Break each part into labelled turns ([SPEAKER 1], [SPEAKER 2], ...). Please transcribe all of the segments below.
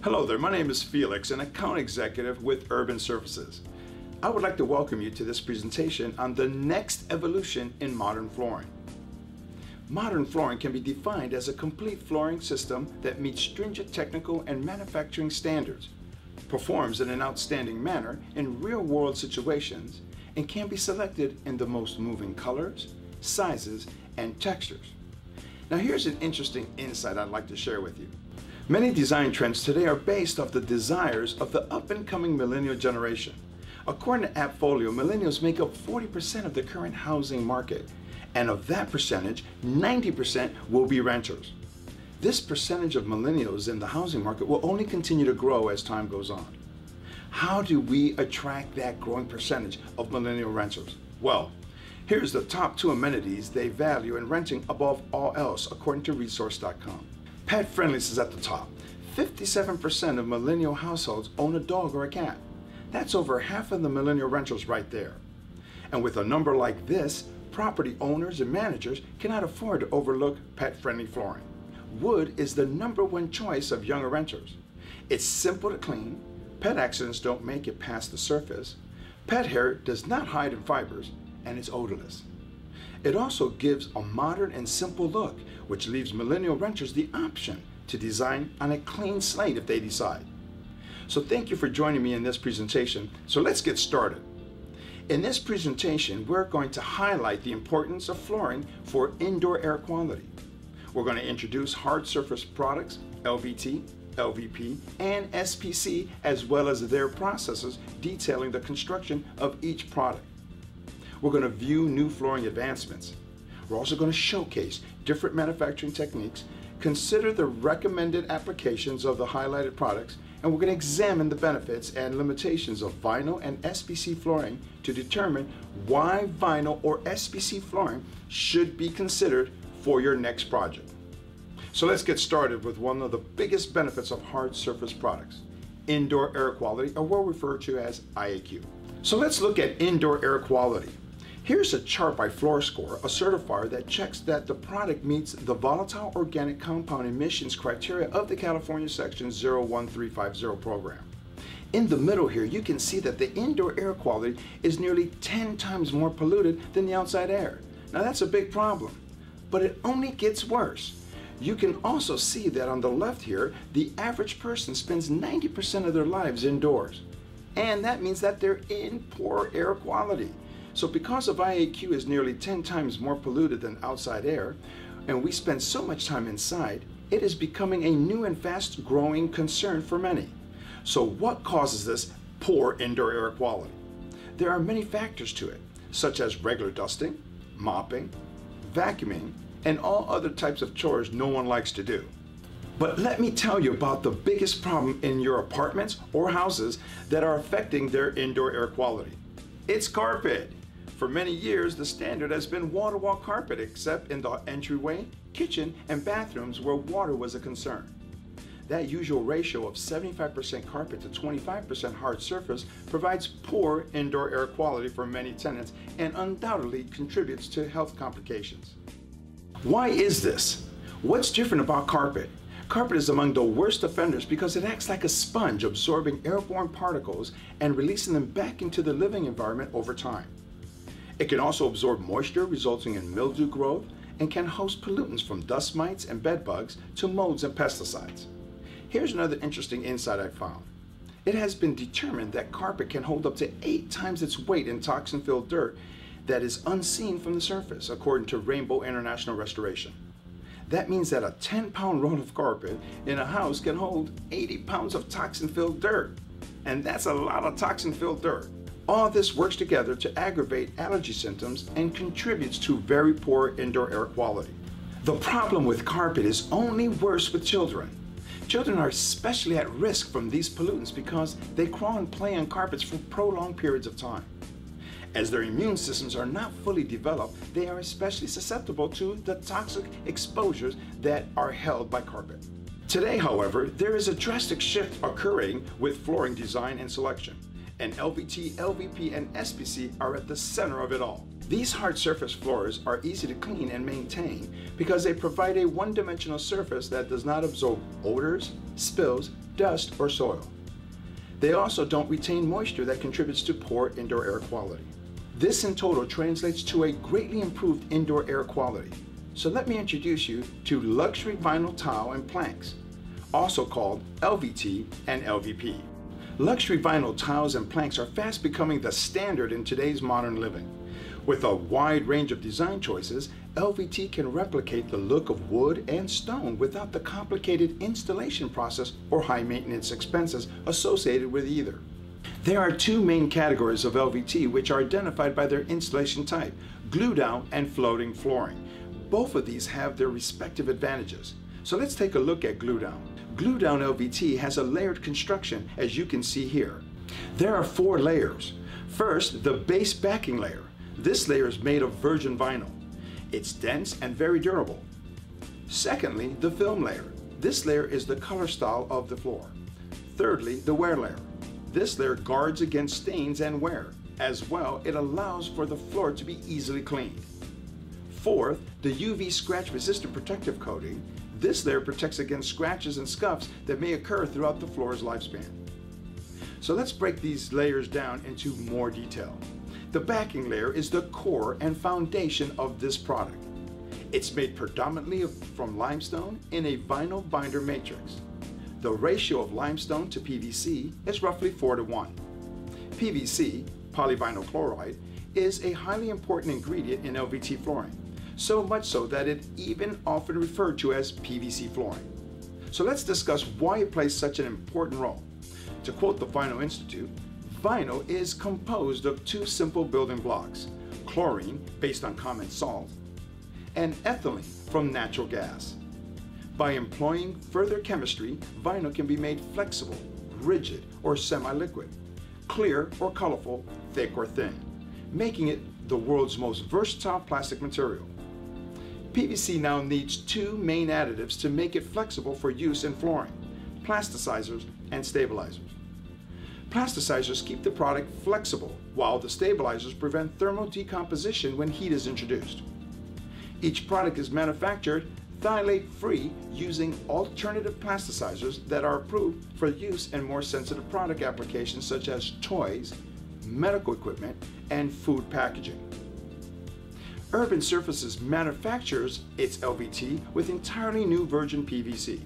[SPEAKER 1] Hello there, my name is Felix, an account executive with Urban Surfaces. I would like to welcome you to this presentation on the next evolution in modern flooring. Modern flooring can be defined as a complete flooring system that meets stringent technical and manufacturing standards, performs in an outstanding manner in real-world situations, and can be selected in the most moving colors, sizes, and textures. Now here's an interesting insight I'd like to share with you. Many design trends today are based off the desires of the up-and-coming millennial generation. According to Appfolio, millennials make up 40% of the current housing market, and of that percentage, 90% will be renters. This percentage of millennials in the housing market will only continue to grow as time goes on. How do we attract that growing percentage of millennial renters? Well, here's the top 2 amenities they value in renting above all else, according to resource.com. Pet friendliness is at the top. 57% of millennial households own a dog or a cat. That's over half of the millennial renters right there. And with a number like this, property owners and managers cannot afford to overlook pet-friendly flooring. Wood is the #1 choice of younger renters. It's simple to clean, pet accidents don't make it past the surface, pet hair does not hide in fibers, and it's odorless. It also gives a modern and simple look, which leaves millennial renters the option to design on a clean slate if they decide. So thank you for joining me in this presentation. So let's get started. In this presentation, we're going to highlight the importance of flooring for indoor air quality. We're going to introduce hard surface products, LVT, LVP, and SPC, as well as their processes detailing the construction of each product. We're going to view new flooring advancements. We're also going to showcase different manufacturing techniques, consider the recommended applications of the highlighted products, and we're going to examine the benefits and limitations of vinyl and SPC flooring to determine why vinyl or SPC flooring should be considered for your next project. So let's get started with one of the biggest benefits of hard surface products, indoor air quality, or what we refer to as IAQ. So let's look at indoor air quality. Here's a chart by FLOORSCORE, a certifier that checks that the product meets the volatile organic compound emissions criteria of the California Section 01350 program. In the middle here, you can see that the indoor air quality is nearly 10 times more polluted than the outside air. Now that's a big problem, but it only gets worse. You can also see that on the left here, the average person spends 90% of their lives indoors. And that means that they're in poor air quality. So because of IAQ is nearly 10 times more polluted than outside air, and we spend so much time inside, it is becoming a new and fast growing concern for many. So what causes this poor indoor air quality? There are many factors to it, such as regular dusting, mopping, vacuuming, and all other types of chores no one likes to do. But let me tell you about the biggest problem in your apartments or houses that are affecting their indoor air quality. It's carpet. For many years, the standard has been wall-to-wall carpet, except in the entryway, kitchen, and bathrooms where water was a concern. That usual ratio of 75% carpet to 25% hard surface provides poor indoor air quality for many tenants and undoubtedly contributes to health complications. Why is this? What's different about carpet? Carpet is among the worst offenders because it acts like a sponge, absorbing airborne particles and releasing them back into the living environment over time. It can also absorb moisture, resulting in mildew growth, and can host pollutants from dust mites and bed bugs to molds and pesticides. Here's another interesting insight I found. It has been determined that carpet can hold up to 8 times its weight in toxin-filled dirt that is unseen from the surface, according to Rainbow International Restoration. That means that a 10-pound roll of carpet in a house can hold 80 pounds of toxin-filled dirt. And that's a lot of toxin-filled dirt. All this works together to aggravate allergy symptoms and contributes to very poor indoor air quality. The problem with carpet is only worse with children. Children are especially at risk from these pollutants because they crawl and play on carpets for prolonged periods of time. As their immune systems are not fully developed, they are especially susceptible to the toxic exposures that are held by carpet. Today, however, there is a drastic shift occurring with flooring design and selection, and LVT, LVP, and SPC are at the center of it all. These hard surface floors are easy to clean and maintain because they provide a one-dimensional surface that does not absorb odors, spills, dust, or soil. They also don't retain moisture that contributes to poor indoor air quality. This in total translates to a greatly improved indoor air quality. So let me introduce you to luxury vinyl tile and planks, also called LVT and LVP. Luxury vinyl tiles and planks are fast becoming the standard in today's modern living. With a wide range of design choices, LVT can replicate the look of wood and stone without the complicated installation process or high maintenance expenses associated with either. There are two main categories of LVT which are identified by their installation type: glue down and floating flooring. Both of these have their respective advantages. So let's take a look at glue down. Glue down LVT has a layered construction, as you can see here. There are 4 layers. First, the base backing layer. This layer is made of virgin vinyl. It's dense and very durable. Secondly, the film layer. This layer is the color style of the floor. Thirdly, the wear layer. This layer guards against stains and wear. As well, it allows for the floor to be easily cleaned. Fourth, the UV scratch resistant protective coating. This layer protects against scratches and scuffs that may occur throughout the floor's lifespan. So let's break these layers down into more detail. The backing layer is the core and foundation of this product. It's made predominantly from limestone in a vinyl binder matrix. The ratio of limestone to PVC is roughly 4:1. PVC, polyvinyl chloride, is a highly important ingredient in LVT flooring, so much so that it even often referred to as PVC flooring. So let's discuss why it plays such an important role. To quote the Vinyl Institute, vinyl is composed of 2 simple building blocks: chlorine, based on common salt, and ethylene from natural gas. By employing further chemistry, vinyl can be made flexible, rigid, or semi-liquid, clear or colorful, thick or thin, making it the world's most versatile plastic material. PVC now needs 2 main additives to make it flexible for use in flooring: plasticizers and stabilizers. Plasticizers keep the product flexible, while the stabilizers prevent thermal decomposition when heat is introduced. Each product is manufactured phthalate-free using alternative plasticizers that are approved for use in more sensitive product applications such as toys, medical equipment, and food packaging. Urban Surfaces manufactures its LVT with entirely new virgin PVC.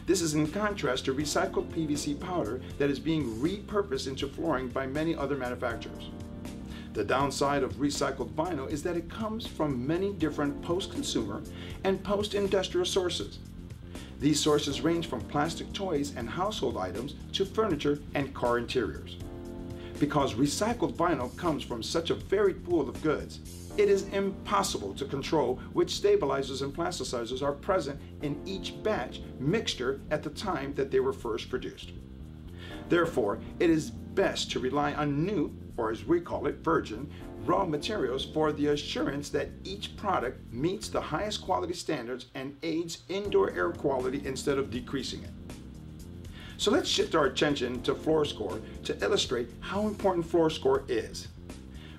[SPEAKER 1] This is in contrast to recycled PVC powder that is being repurposed into flooring by many other manufacturers. The downside of recycled vinyl is that it comes from many different post-consumer and post-industrial sources. These sources range from plastic toys and household items to furniture and car interiors. Because recycled vinyl comes from such a varied pool of goods, it is impossible to control which stabilizers and plasticizers are present in each batch mixture at the time that they were first produced. Therefore, it is best to rely on new, or as we call it, virgin, raw materials for the assurance that each product meets the highest quality standards and aids indoor air quality instead of decreasing it. So let's shift our attention to FLOORSCORE to illustrate how important FLOORSCORE is.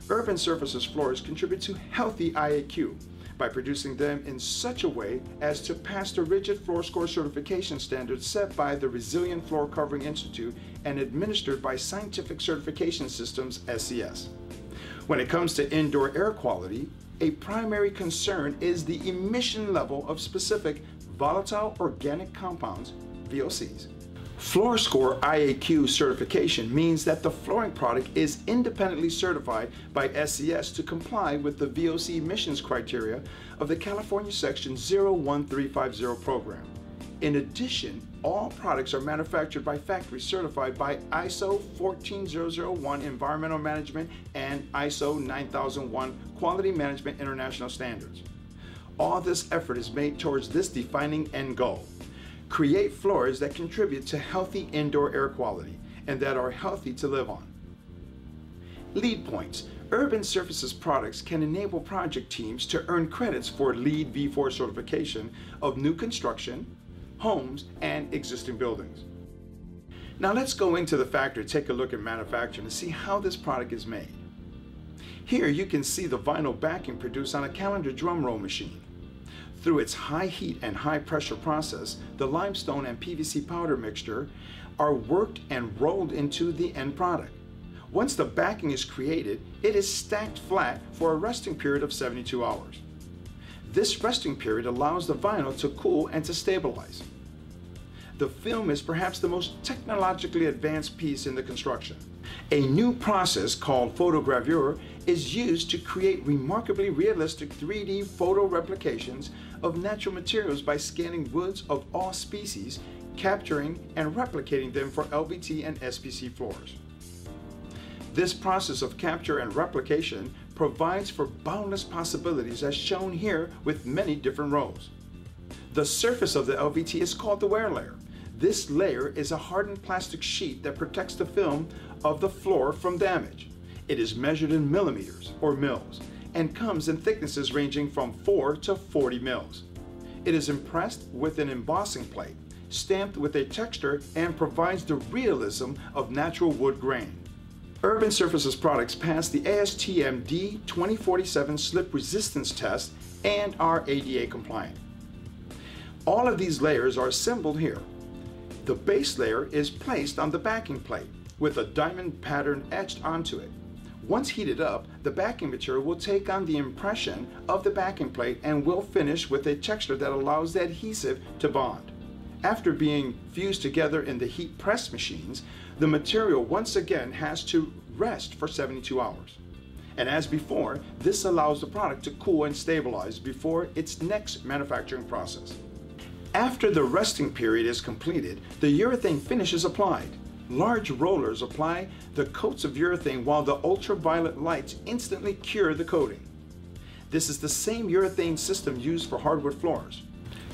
[SPEAKER 1] Urban Surfaces floors contribute to healthy IAQ by producing them in such a way as to pass the rigid FLOORSCORE certification standards set by the Resilient Floor Covering Institute and administered by Scientific Certification Systems, SCS. When it comes to indoor air quality, a primary concern is the emission level of specific volatile organic compounds, VOCs. FLOORSCORE IAQ certification means that the flooring product is independently certified by SCS to comply with the VOC emissions criteria of the California Section 01350 program. In addition, all products are manufactured by factory certified by ISO 14001 Environmental Management and ISO 9001 Quality Management International Standards. All this effort is made towards this defining end goal: create floors that contribute to healthy indoor air quality and that are healthy to live on. LEED points. Urban Surfaces products can enable project teams to earn credits for LEED v4 certification of new construction, homes, and existing buildings. Now let's go into the factory, take a look at manufacturing, and see how this product is made. Here you can see the vinyl backing produced on a calendar drum roll machine. Through its high heat and high pressure process, the limestone and PVC powder mixture are worked and rolled into the end product. Once the backing is created, it is stacked flat for a resting period of 72 hours. This resting period allows the vinyl to cool and to stabilize. The film is perhaps the most technologically advanced piece in the construction. A new process called photogravure is used to create remarkably realistic 3D photo replications of natural materials by scanning woods of all species, capturing and replicating them for LVT and SPC floors. This process of capture and replication provides for boundless possibilities as shown here with many different rows. The surface of the LVT is called the wear layer. This layer is a hardened plastic sheet that protects the film of the floor from damage. It is measured in millimeters or mils and comes in thicknesses ranging from 4 to 40 mils. It is impressed with an embossing plate, stamped with a texture, and provides the realism of natural wood grain. Urban Surfaces products pass the ASTM D2047 slip resistance test and are ADA compliant. All of these layers are assembled here. The base layer is placed on the backing plate with a diamond pattern etched onto it. Once heated up, the backing material will take on the impression of the backing plate and will finish with a texture that allows the adhesive to bond. After being fused together in the heat press machines, the material once again has to rest for 72 hours. And as before, this allows the product to cool and stabilize before its next manufacturing process. After the resting period is completed, the urethane finish is applied. Large rollers apply the coats of urethane while the ultraviolet lights instantly cure the coating. This is the same urethane system used for hardwood floors.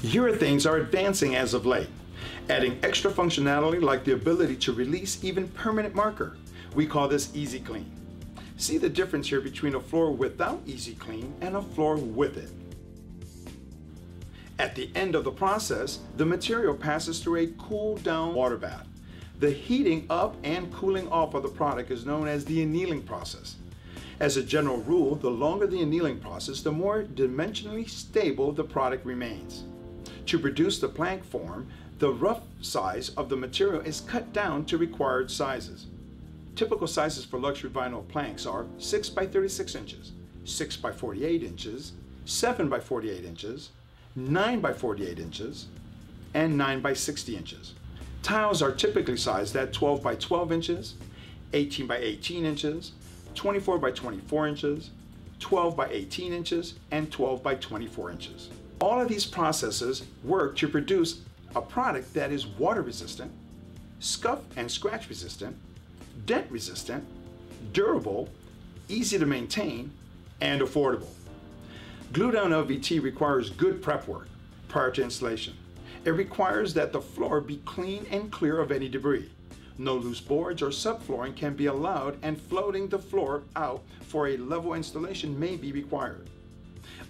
[SPEAKER 1] Urethanes are advancing as of late, adding extra functionality like the ability to release even permanent marker. We call this Easy Clean. See the difference here between a floor without Easy Clean and a floor with it. At the end of the process, the material passes through a cool down water bath. The heating up and cooling off of the product is known as the annealing process. As a general rule, the longer the annealing process, the more dimensionally stable the product remains. To produce the plank form, the rough size of the material is cut down to required sizes. Typical sizes for luxury vinyl planks are 6 by 36 inches, 6 by 48 inches, 7 by 48 inches, 9 by 48 inches, and 9 by 60 inches. Tiles are typically sized at 12 by 12 inches, 18 by 18 inches, 24 by 24 inches, 12 by 18 inches, and 12 by 24 inches. All of these processes work to produce a product that is water resistant, scuff and scratch resistant, dent resistant, durable, easy to maintain, and affordable. Glue down LVT requires good prep work prior to installation. It requires that the floor be clean and clear of any debris. No loose boards or subflooring can be allowed, and floating the floor out for a level installation may be required.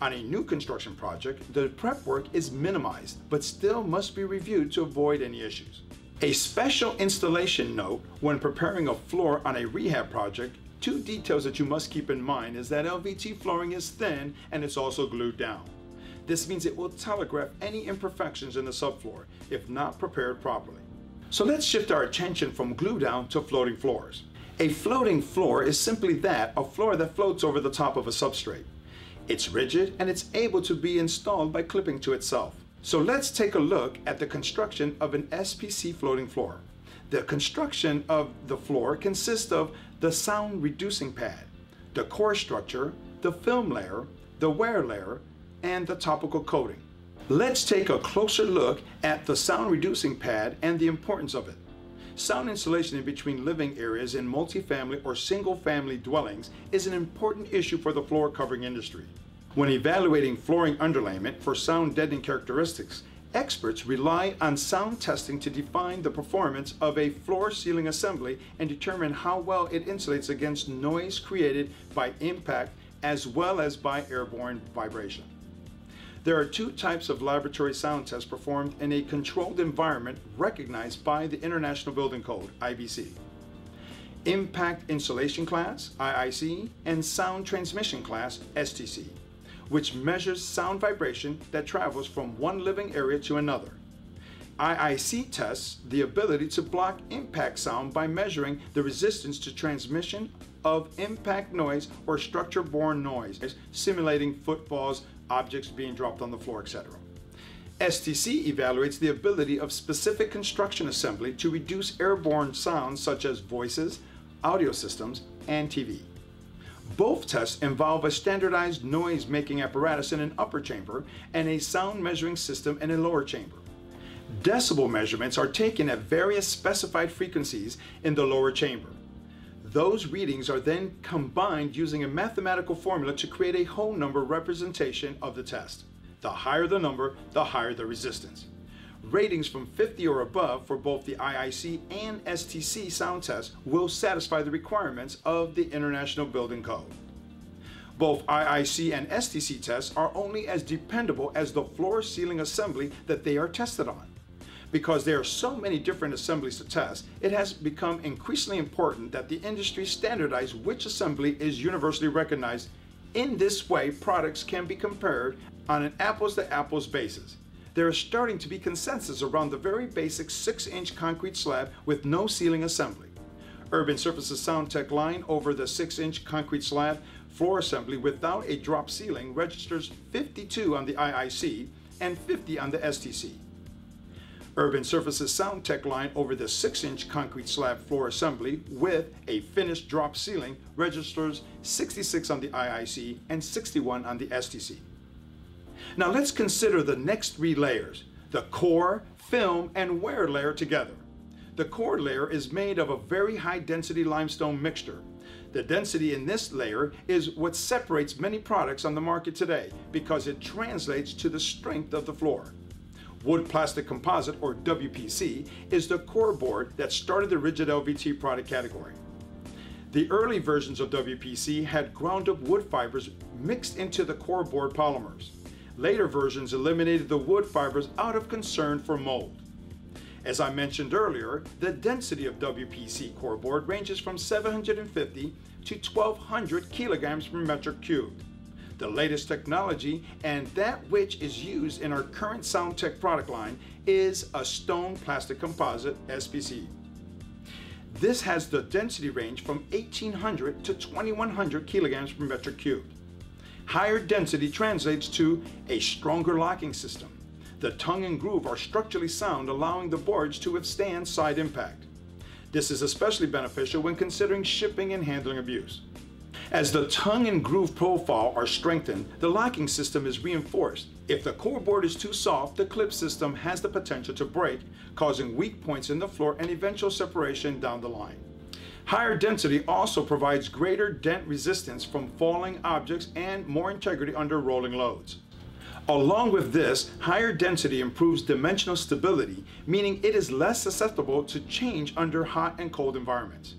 [SPEAKER 1] On a new construction project, the prep work is minimized but still must be reviewed to avoid any issues. A special installation note when preparing a floor on a rehab project: two details that you must keep in mind is that LVT flooring is thin and it's also glued down. This means it will telegraph any imperfections in the subfloor if not prepared properly. So let's shift our attention from glue down to floating floors. A floating floor is simply that, a floor that floats over the top of a substrate. It's rigid and it's able to be installed by clipping to itself. So let's take a look at the construction of an SPC floating floor. The construction of the floor consists of the sound reducing pad, the core structure, the film layer, the wear layer, and the topical coating. Let's take a closer look at the sound reducing pad and the importance of it. Sound insulation in between living areas in multifamily or single family dwellings is an important issue for the floor covering industry. When evaluating flooring underlayment for sound deadening characteristics, experts rely on sound testing to define the performance of a floor ceiling assembly and determine how well it insulates against noise created by impact as well as by airborne vibration. There are two types of laboratory sound tests performed in a controlled environment recognized by the International Building Code, IBC. Impact Insulation Class, IIC, and Sound Transmission Class, STC. which measures sound vibration that travels from one living area to another. IIC tests the ability to block impact sound by measuring the resistance to transmission of impact noise or structure-borne noise, simulating footfalls, objects being dropped on the floor, etc. STC evaluates the ability of specific construction assembly to reduce airborne sounds such as voices, audio systems, and TV. Both tests involve a standardized noise-making apparatus in an upper chamber and a sound measuring system in a lower chamber. Decibel measurements are taken at various specified frequencies in the lower chamber. Those readings are then combined using a mathematical formula to create a whole number representation of the test. The higher the number, the higher the resistance. Ratings from 50 or above for both the IIC and STC sound tests will satisfy the requirements of the International Building Code. Both IIC and STC tests are only as dependable as the floor-ceiling assembly that they are tested on. Because there are so many different assemblies to test, it has become increasingly important that the industry standardize which assembly is universally recognized. In this way, products can be compared on an apples-to-apples basis. There is starting to be consensus around the very basic 6-inch concrete slab with no ceiling assembly. Urban Surfaces SoundTech line over the 6-inch concrete slab floor assembly without a drop ceiling registers 52 on the IIC and 50 on the STC. Urban Surfaces SoundTech line over the 6-inch concrete slab floor assembly with a finished drop ceiling registers 66 on the IIC and 61 on the STC. Now let's consider the next three layers, the core, film, and wear layer together. The core layer is made of a very high density limestone mixture. The density in this layer is what separates many products on the market today because it translates to the strength of the floor. Wood Plastic Composite, or WPC, is the core board that started the rigid LVT product category. The early versions of WPC had ground-up wood fibers mixed into the core board polymers. Later versions eliminated the wood fibers out of concern for mold. As I mentioned earlier, the density of WPC core board ranges from 750 to 1,200 kilograms per metric cubed. The latest technology, and that which is used in our current SoundTech product line, is a stone plastic composite, SPC. This has the density range from 1,800 to 2,100 kilograms per metric cubed. Higher density translates to a stronger locking system. The tongue and groove are structurally sound, allowing the boards to withstand side impact. This is especially beneficial when considering shipping and handling abuse. As the tongue and groove profile are strengthened, the locking system is reinforced. If the core board is too soft, the clip system has the potential to break, causing weak points in the floor and eventual separation down the line. Higher density also provides greater dent resistance from falling objects and more integrity under rolling loads. Along with this, higher density improves dimensional stability, meaning it is less susceptible to change under hot and cold environments.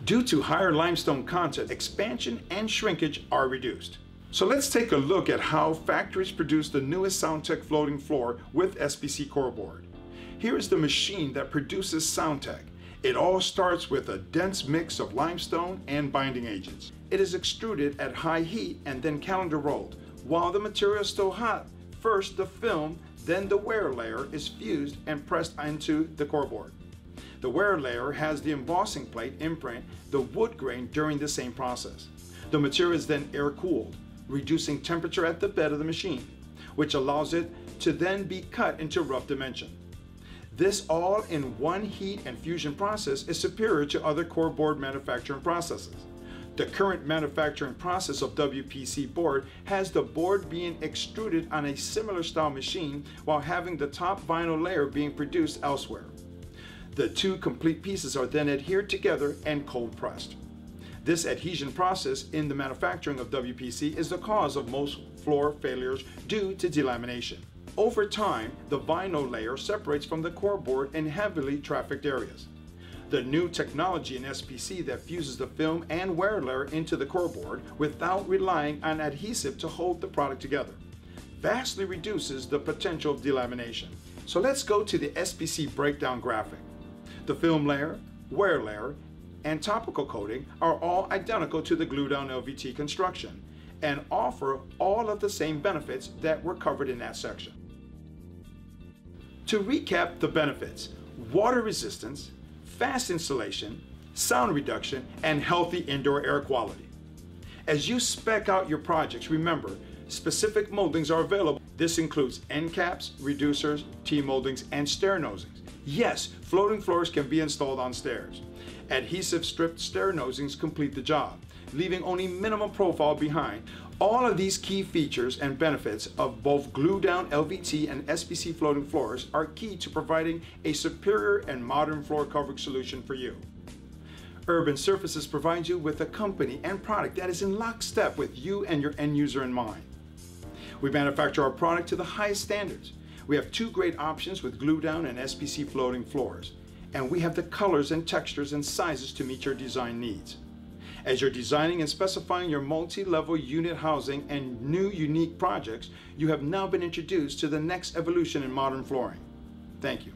[SPEAKER 1] Due to higher limestone content, expansion and shrinkage are reduced. So let's take a look at how factories produce the newest SoundTech floating floor with SPC core board. Here is the machine that produces SoundTech. It all starts with a dense mix of limestone and binding agents. It is extruded at high heat and then calendar rolled. While the material is still hot, first the film, then the wear layer is fused and pressed into the core board. The wear layer has the embossing plate imprint the wood grain during the same process. The material is then air-cooled, reducing temperature at the bed of the machine, which allows it to then be cut into rough dimension. This all-in-one heat and fusion process is superior to other core board manufacturing processes. The current manufacturing process of WPC board has the board being extruded on a similar style machine while having the top vinyl layer being produced elsewhere. The two complete pieces are then adhered together and cold pressed. This adhesion process in the manufacturing of WPC is the cause of most floor failures due to delamination. Over time, the vinyl layer separates from the core board in heavily trafficked areas. The new technology in SPC that fuses the film and wear layer into the core board without relying on adhesive to hold the product together vastly reduces the potential of delamination. So let's go to the SPC breakdown graphic. The film layer, wear layer, and topical coating are all identical to the glue-down LVT construction, and offer all of the same benefits that were covered in that section. To recap the benefits: water resistance, fast installation, sound reduction, and healthy indoor air quality. As you spec out your projects, remember, specific moldings are available. This includes end caps, reducers, T-moldings, and stair nosings. Yes, floating floors can be installed on stairs. Adhesive stripped stair nosings complete the job, leaving only minimum profile behind. All of these key features and benefits of both glue-down LVT and SPC floating floors are key to providing a superior and modern floor coverage solution for you. Urban Surfaces provides you with a company and product that is in lockstep with you and your end user in mind. We manufacture our product to the highest standards. We have two great options with glue-down and SPC floating floors, and we have the colors and textures and sizes to meet your design needs. As you're designing and specifying your multi-level unit housing and new unique projects, you have now been introduced to the next evolution in modern flooring. Thank you.